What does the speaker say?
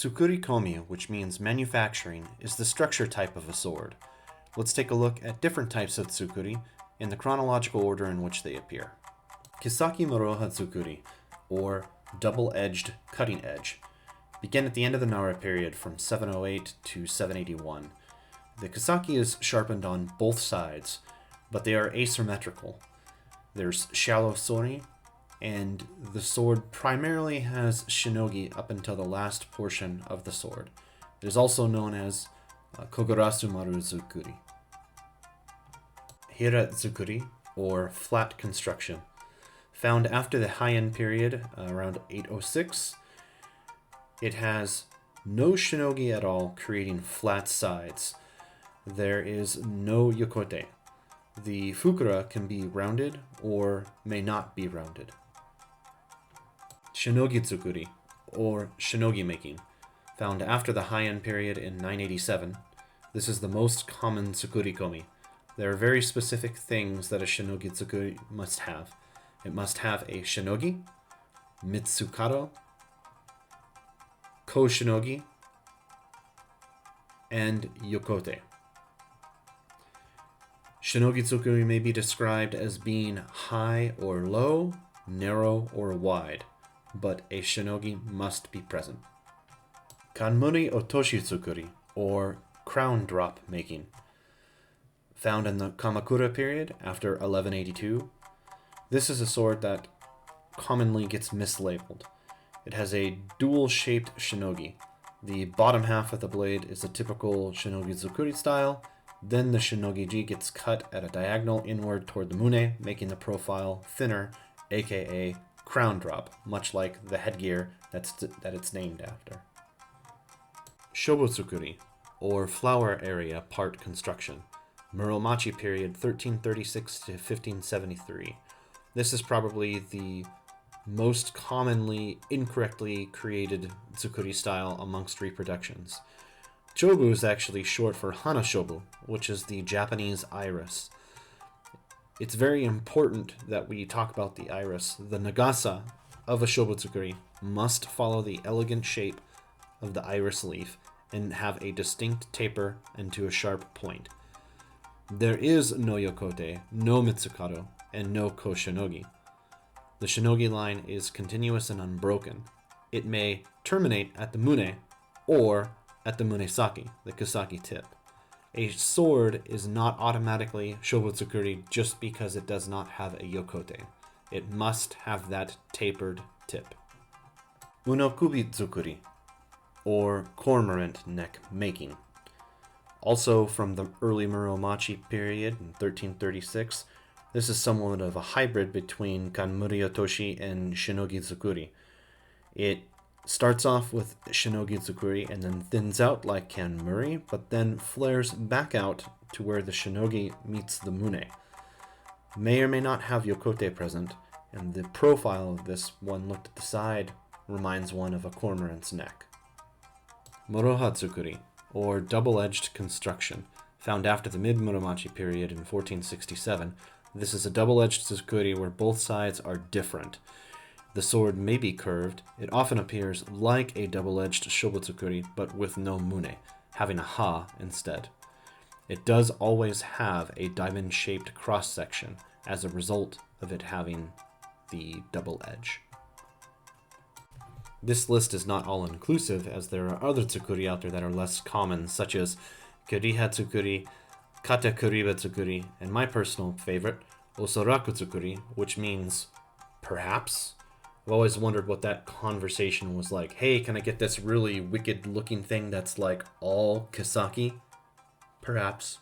Tsukurikomi, which means manufacturing, is the structure type of a sword. Let's take a look at different types of tsukuri in the chronological order in which they appear. Kisaki Moroha Tsukuri, or double-edged cutting edge, begin at the end of the Nara period from 708 to 781. The kisaki is sharpened on both sides, but they are asymmetrical. There's shallow sori, and the sword primarily has shinogi up until the last portion of the sword. It is also known as Kogarasu Maru Tsukuri. Hira Tsukuri, or flat construction, found after the Heian period, around 806. It has no shinogi at all, creating flat sides. There is no yokote. The fukura can be rounded or may not be rounded. Shinogi Tsukuri, or shinogi making, found after the Heian period in 987. This is the most common Tsukurikomi. There are very specific things that a shinogi tsukuri must have. It must have a shinogi, mitsukado, ko-shinogi, and yokote. Shinogi tsukuri may be described as being high or low, narrow or wide, but a shinogi must be present. Kanmuri otoshi tsukuri, or crown drop making, found in the Kamakura period after 1182. This is a sword that commonly gets mislabeled. It has a dual-shaped shinogi. The bottom half of the blade is a typical shinogi tsukuri style. Then the shinogi-ji gets cut at a diagonal inward toward the mune, making the profile thinner, aka crown drop, much like the headgear that it's named after. Shobo tsukuri, or flower area part construction, Muromachi period 1336 to 1573. This is probably the most commonly incorrectly created tsukuri style amongst reproductions. Chobu is actually short for Hanashobu, which is the Japanese iris. It's very important that we talk about the iris. The nagasa of a shobu tsukuri must follow the elegant shape of the iris leaf and have a distinct taper and to a sharp point. There is no yokote, no mitsukado, and no ko-shinogi. The shinogi line is continuous and unbroken. It may terminate at the mune or at the munesaki, the kisaki tip. A sword is not automatically shobu tsukuri just because it does not have a yokote. It must have that tapered tip. Unokubi tsukuri, or cormorant neck making. Also from the early Muromachi period in 1336, this is somewhat of a hybrid between Kanmuri Otoshi and Shinogi Tsukuri. It starts off with Shinogi Tsukuri and then thins out like Kanmuri, but then flares back out to where the Shinogi meets the Mune. May or may not have yokote present, and the profile of this one looked at the side reminds one of a cormorant's neck. Moroha Tsukuri, or double-edged construction, found after the mid-Muromachi period in 1467. This is a double-edged tsukuri where both sides are different. The sword may be curved. It often appears like a double-edged shobu tsukuri, but with no mune, having a ha instead. It does always have a diamond-shaped cross-section as a result of it having the double edge. This list is not all-inclusive, as there are other tsukuri out there that are less common, such as Kiriha Tsukuri, Katakuriba Tsukuri, and my personal favorite, Osoraku Tsukuri, which means perhaps. I've always wondered what that conversation was like. Hey, can I get this really wicked-looking thing that's like all kisaki? Perhaps.